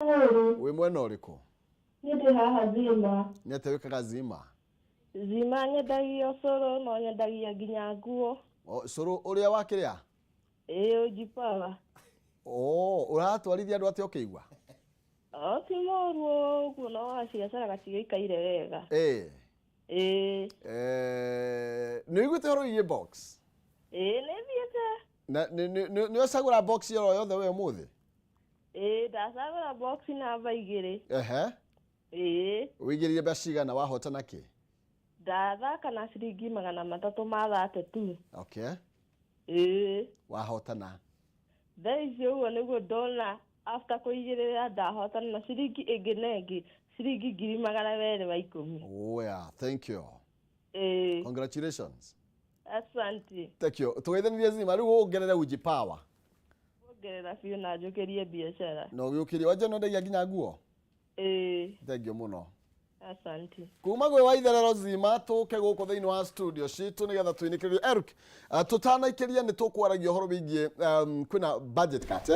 We mwena uriko? Nite haha zima. Nete wikaga zima? Zima nyendagia cũrũ no nyendagia nginya nguo. Cũrũ uria wakiria? Ujipawa. Uratwarithia andu atia ukigwa? Ti mũru ũguo no waciacara gatigĩikaire wega. Nĩ wĩiguĩte ũhoro wĩgiĩ box? Nĩ thiĩte. Nĩ ũcagũra box yoro yothe we ũmũthĩ? Ndacagũra box namba 2. Wĩigĩrire mbeca cigana wahotana kĩ? Ndathaka na ciringi 300 ma thate tu. Wahotana? Thaa icio ũguo nĩguo ndona after kũigĩrĩra ndahotana na ciringi ĩngĩ nengi ciringi 210. Yeah, thank you. Congratulations. Asante. Thank you. Tũgeithanirie zima rĩu ũngerere ujipawa. Ongerera biũ na njũkĩrie biacara. No gĩũkĩrie wanja no ndagia nginya nguo? Thank you mũno. Asante. Kuma gwe waitherero zima tuke guku thiini wa studio citu nigetha twinikirie Eric tutanaikeria ni tukwaragia horo bigie kwina budget cut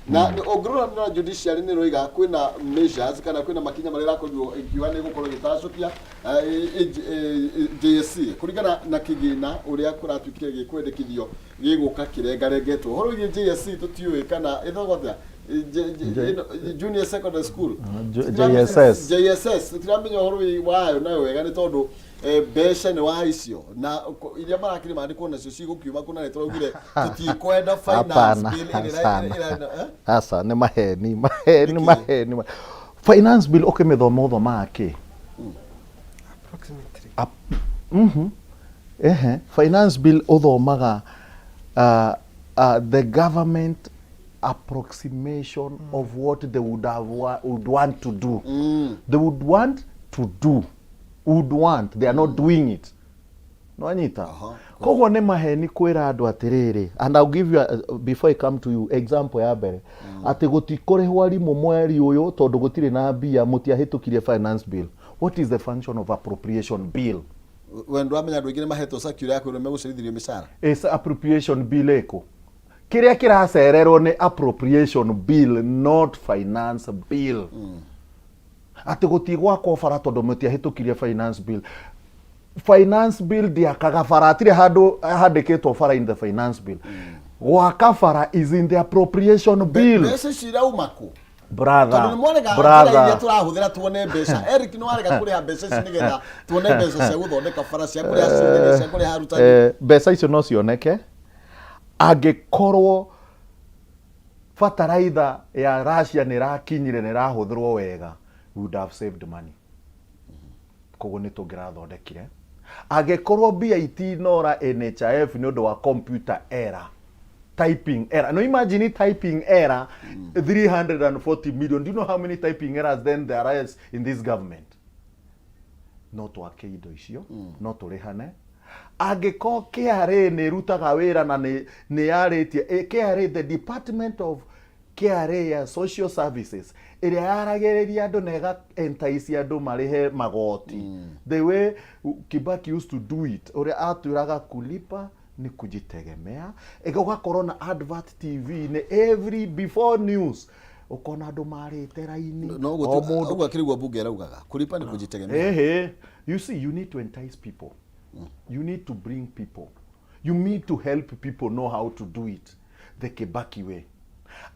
na ogrora na judiciary ni roiga kwina measures kana kwina makinya marira kujwo ikiwa ni gukorwo gitacukia JSC kurigana na kigina uria kuratwikire gikwendekithio giguka kirengarengetwo horo gie JSC tutiwe kana ithogotha junior secondary school JSS tiramenya horo wayo nayo wega ni tondu besha ni wa icio na iria marakiri mandiko nacio cigukiuma kuna ni turaugire tutikwenda finance bill asa ni maheni finance bill mithomo make approximately finance bill uthomaga the government approximation of what they would want to do. They would want to do. They are not doing it. No anyita. Kogo ne maheni kwera andu atiriri. And I'll give you before I come to you example ya mbere. Ati gutikorehwo arimu mweri uyu tondu gutire na bia mutiahitukirie finance bill. What is the function of appropriation bill? When ramenya andu ingine mahetwo sakure yako ro megucirithirio mishara. Is appropriation bill eko. Kiria kiracererwo ni appropriation bill, not finance bill. Ati gutigwa ko fara tondu mutiahitukirie finance bill. Finance bill dia kagafara atire handu handikitwo fara in the finance bill. Gwakafara is in the appropriation bill. Bese shira umako. Brother. Turahuthira tuone mbeca. Eric no arega kuria mbeca cinigetha tuone mbeca cia guthondeka fara cia kuria cindire cia kuria harutani. Mbeca icio no cioneke. Angekorwo fertilizer ya Russia nirakinyire nirahuthirwo wega, we would have saved money. Kogo ni tungirathondekire. Angekorwo BIT nora NHIF ni undu wa computer error, typing error. No, imagine typing error 340 million. Do you know how many typing errors then there is in this government? Not wake indo icio, not urihane. Ageko KRA ni rutaga wira na ni yaritie KRA, the Department of KRA Social Services, iria yaragiriria andu nega entaisia andu marihe magoti. The way Kibaki used to do it, uria atwiraga kulipa ni kujitegemea. Ega ugakorwo na advert TV ni every before news ukona andu marite raini no gutu akirigwa bunge raugaga kulipa ni kujitegemea. You see, you need to entice people. You need to bring people. You need to help people know how to do it the Kibaki way.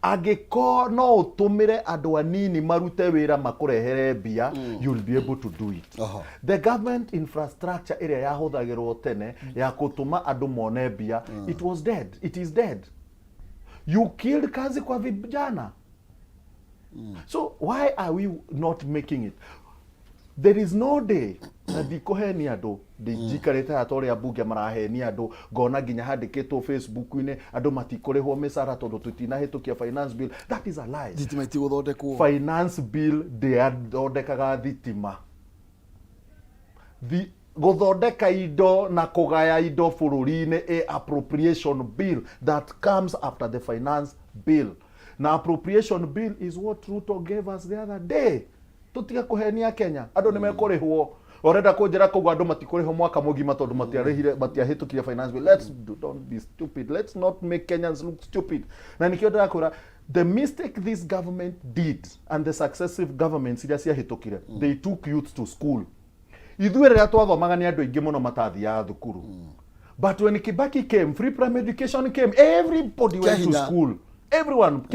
Ageko no utumire andu anini marute wira makurehere bia, you'll be able to do it. The government infrastructure area yahuthagirwo tene ya kutuma andu mone bia, it was dead. It is dead. You killed kazi kwa vijana. So why are we not making it? There is no day na dikoheni andu dijikarete atoria bunge maraheni andu ngona ginya handikitwo Facebook ine andu matikorehwo misara tondu tutinahitukia finance bill. That is a lie. Thitima iguthondekwo. Finance bill thondekaga thitima. The guthondeka indo na kugaya indo bururi-ini a appropriation bill that comes after the finance bill. Now appropriation bill is what Ruto gave us the other day. Tutiga kuhenia Kenya andu nimekurihwo orenda kunjira kugwa andu matikuriho mwaka mugima tondu matiahitukirie finance bill. Don't be stupid. Let's not make Kenyans look stupid. Na nikio ndakwira the mistake this government did and the successive governments iria ciahĩtũkire, they took youth to school. Ithuĩ rĩrĩa twathomaga nĩ andũ aingĩ mũno matathiaga thukuru. But when Kibaki came, free primary education came, everybody went to school. Everyone,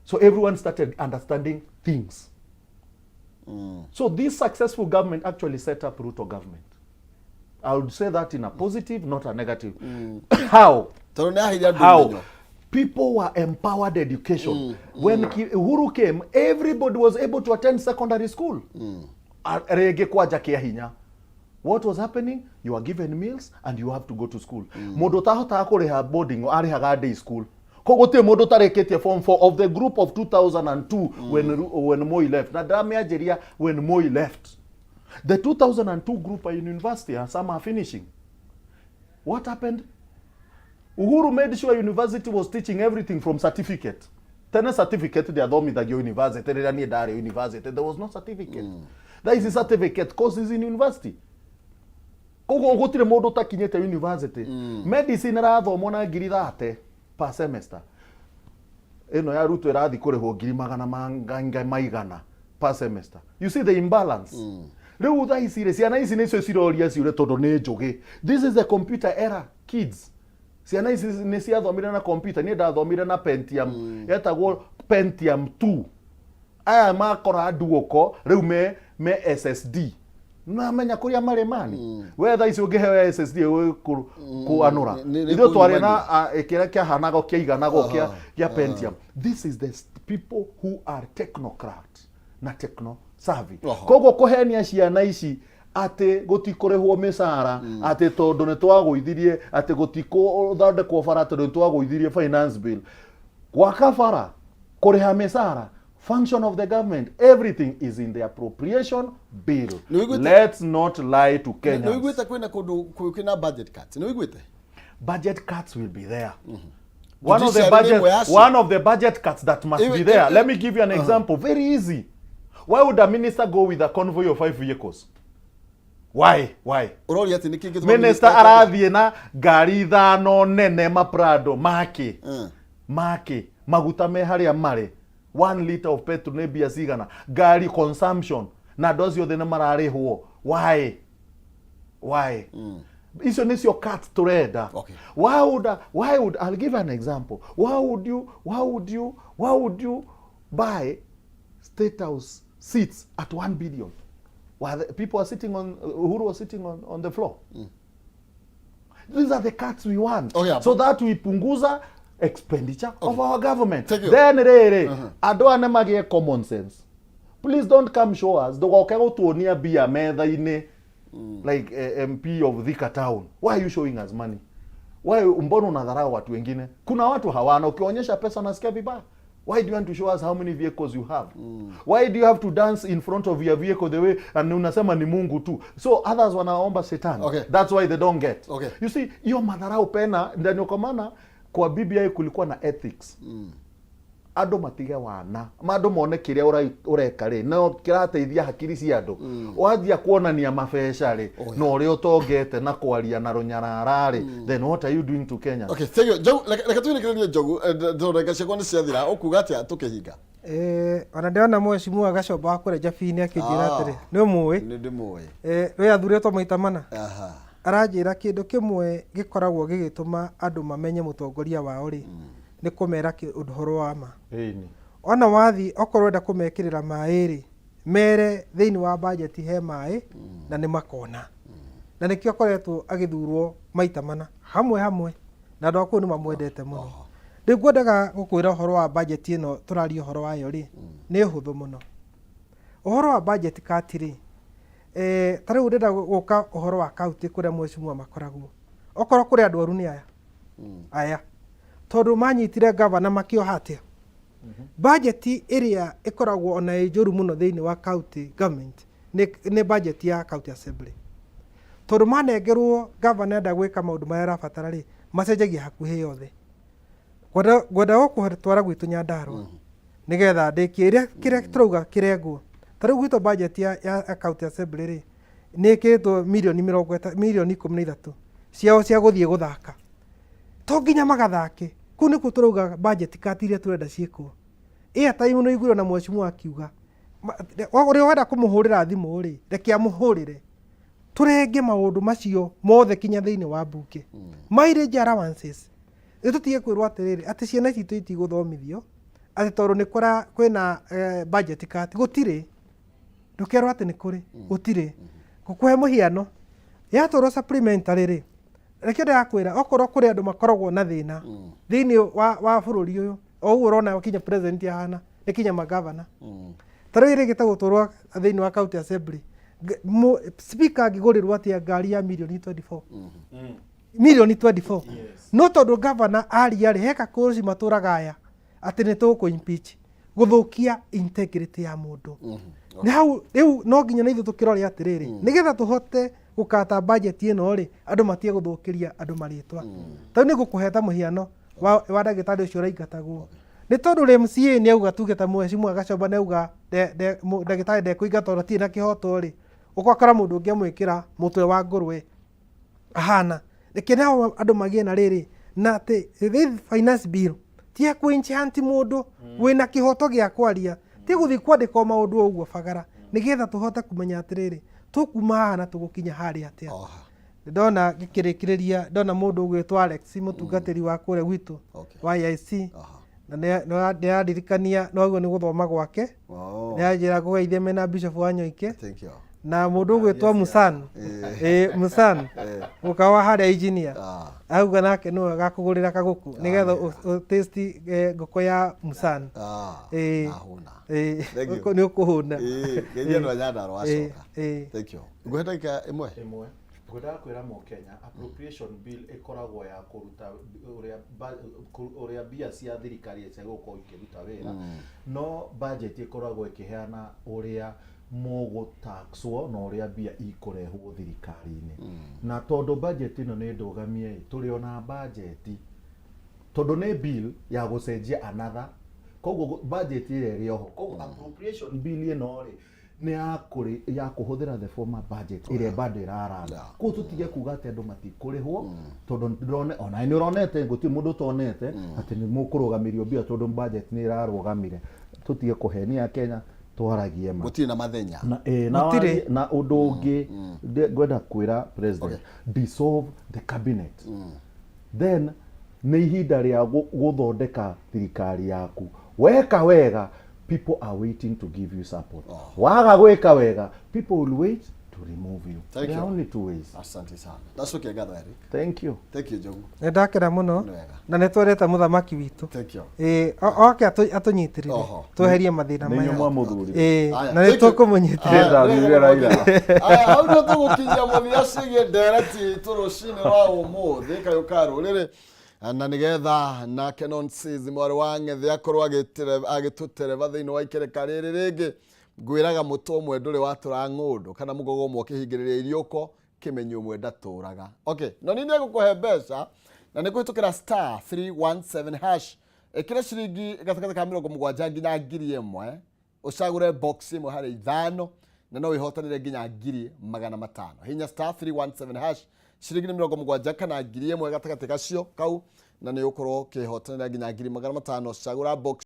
so everyone started understanding things. So this successful government actually set up Ruto government. I would say that in a positive, not a negative. How? How? People were empowered education. When Uhuru came, everybody was able to attend secondary school. What was happening? You are given meals and you have to go to school. Modo tahota kuriha boarding or ariha day school. Kogote modo tareketie form 4 of the group of 2002 when Moi left. Na drama Nigeria when Moi left. The 2002 group are in university and some are finishing. What happened? Uhuru made sure university was teaching everything from certificate. Tena certificate they adomi da university, university. There was no certificate. There is a certificate courses in university. Kogo ngotire modo takinyete university. Medicine rathomwo na 3,000 per semester. Eno ya Ruto irathi kuriho 100,000 per semester. You see the imbalance. Riu tha ici ciana ici nicio ciroria ciure tondu ni njugi. This is the computer era, kids. Ciana ici ni ciathomire na computer, ni ndathomire na Pentium, yetagwo Pentium 2. Aya makora duoko, riu me SSD. Na menya kuria mari mani. Whether ici ungihewe SSD ku anura. Ithu twari na ekira kia hanago kia iganago kia Pentium. This is the people who are technocrats na techno savvy. Kogo kohenia ciana ici ate gutikorehwo misara ate tondu ne twagũithirie ate gutiko thondekwo bara tondu twagũithirie finance bill gwaka bara kuriha misara. Function of the government, everything is in the appropriation bill. Let's not lie to Kenyans. No igwete kwena kuna budget cuts. No igwete. Budget cuts will be there. One of the budget cuts that must be there. Let me give you an example. Very easy. Why would a minister go with a convoy of 5 vehicles? Why? Minister arathie na ngari thano nene maprado make maguta me haria mare 1 liter of petrol ne bia cigana ngari consumption na dozi othe ne mararihwo. Why? Icio nicio cut to red. Okay. Why would I'll give an example. Why would you buy State House seats at 1 billion while people are sitting on Uhuru was sitting on the floor? These are the cuts we want. So that we punguza expenditure of our government. Then ado anemagie common sense. Please don't come show us dogoke gutuonia bia metha ine like MP of Thika Town. Why are you showing us money? Why mbona unadharau watu wengine? Kuna watu hawana, ukionyesha pesa nasikia vibaya. Why do you want to show us how many vehicles you have? Why do you have to dance in front of your vehicle the way and unasema ni Mungu tu? So others wanaomba shetani. That's why they don't get. You see, hiyo madharau pena ndani kwa maana kwa BBI kulikuwa na ethics. Ando matige wana. Mado mone kiria ureka ri. No kirateithia hakiri cia andu. Wathia kuonania mabesha ri. No ri utongete na kwaria na runyarara ri. Then what are you doing to Kenya? Okay, thank you. Jogu, like tunikirania Jogu, ndoreka sekonde ciathira ukuga atia tukihinga. Ona ndiona mwecimu agacoba kureja fini akijira atiri. Ni muwi? Ni ndimuwi. We athuretwo maita mana. Aranjira kindu kimwe gikoragwo gigituma andu mamenye mutongoria wao ri ni kumera uhoro wa ma. Ona wathi okorwo nda kumekirira mai ri mere thiini wa budget he mai na ni makona. Na nikio koretwo agithurwo maita mana hamwe na ndoku ni mamwendete muno. Ndigwendaga gukwira uhoro wa budget ino turario uhoro wayo ri ni huthu muno. Uhoro wa budget katiri tare urenda guka uhoro wa county kuria mwecimu makoragwo okoro kuria andu aru ni aya tondu manyitire governor makio hatia budget iria ikoragwo ona ijuru muno thiini wa county government ni budget ya county assembly tondu manengerwo governor nda gwika maundu maya rabatara ri macenjagia hakuhi yothe gwenda gukutwara gwitu Nyandarua nigetha ndikiria kiria turauga kirengwo tari gwito budget ya county assembly ri ni kirito milioni 13 ciao cia guthie guthaka to nginya magathake ku nä kå tå rauga budget katiria tå renda ciäkwo airtime no igurwo na mwecimu akiuga å rä a wenda kå må hå rä ra thimå rä reke amå hå rä re tå renge maå ndå macio mothe kinya thä inä wa mbunge mileage allowances nä tå tige kwä rwo atä rä rä atä ciana citå itigå thomithio atä tondå nä kwä na budget kati gå tirä ndå kerwo atä nä kå rä gå tirä gå kå he må hiano yatårwo supplementary rä reke ndä rakwä ra okorwo kå rä andå makoragwo na thä na thä inä wa bå rå ri å yå o å guo å rona kinya president ahana nä kinya magavana tarä rä gä tagå tå rwo thä inä wa county assembly speaker angä gå rä rwo atä ngari ya milioni 24 milioni 24 no tondå governor aria rä heka kå ci matå raga aya atä nä tå kå impeach gå thå kia integrity ya må ndå nä hau rä u no nginya na ithuä tå kä rore atä rä rä nä getha tå hote gå kata budget ä no rä andå matige gå thå kä ria andå marä twa tau nä gå kå heta må hiano wa ndagä tarä å cio raingatagwo nä tondå rä MCA nä auga tuge ta mwecimu agacomba nä auga ndagä tarä ndekå ingata ona tirä na kä hoto rä å gwakora må ndå å ngä amwä kä ra må twe wa ngå rwe ahana rä kä nao andå magä na rä rä na atä finance bill tia kwä nchanti må ndå wä na kä hoto gä a kwaria ti gå thiä kwandä ka maå ndå å guo bagara nä getha tå hote kå menya atä rä rä tå kuma haha na tå gå kinya harä atä ndona gä kä rä kä rä ria ndona må ndå å gwä two Alex må tungatä ri wa kå rä a gwitå wa IC na nä yaririkania no guo nä gå thoma gwake nä yanjä ra kå geithia mena Bishop wa Nyoike na må ndå å gwä two Musan Musan gå kawa harä a engineer auga nake nä we gakå gå rä ra kagå kå nä getha å taste ngå kå ya Musan nä å kå hå na ngå ndagä ĩmwe ngwendaga kwĩra Mũkenya appropriation bill ĩkoragwo ya kũruta ũrĩa mbia cia thirikari cigũkorwo ikĩruta wĩra no budget ĩkoragwo ĩkĩheana ũrĩa mũgũtaxwo na ũrĩa mbia ikũrehwo thirikari-inĩ na tondũ budget ĩno nĩ ndũgamie tũrĩ ona budget tondũ nĩ bill ya gũcenjia another koguo budget ĩrĩa ĩrĩ oho koguo appropriation bill ĩno rĩ nä ya kå hå thä ra the former budget ĩrĩa bado ĩraranga kå tå tige kuga atä andå matikå rä hwo tondå ona nä å ronete gå tirä må ndå tonete atä nä må kå rå gamä rio mbia tondå budget nä ä rarå gamire tå tige kå henia Kenya twaragie ma gũtirĩ na mathenya na ũndũ ũngĩ ngwenda kwĩra president dissolve the cabinet then nĩ ihinda rĩa gũthondeka thirikari yaku weka wega people are waiting to give you support waga gwĩka wega people will wait to remove you. There are only two ways. Asante sana. Ndacokia ngatho Eric. Thank you. Thank you Njogu. Nä ndakena må no na nä twareta må thamaki witå oke atå nyitä rä re tweherie mathä na maya na nä tå kå må nyitä rä hau nä tå gå kinyia må thia ciä ndereti tå rå cinä rwa å må thä Kayu Ka Ruriri na nä getha nake Nonsense mwarä wa Ng'ethe akorwo agä tå tereba thä inä wa ikereka rä rä rä ngä ngwiraga muto umwe nduri watura ng'undu kana mugogo umwe ukihingiriria irioko kimenyi umwe ndaturaga. Okay, no nini gukuhe mbeca na nä kũhĩtũkĩra star 317 hash ĩkĩra ciringi gatagatĩ ka 70 nginya 1,000 ũcagũre box ĩmwe harĩ ithano na no wĩhotanĩre nginya 500. Hinya star 317 hash ciringi 70 kana 1,000 gatagatĩ gacio kau na nĩ ũkorwo ũkĩhotanĩra nginya 500 ũcagũra box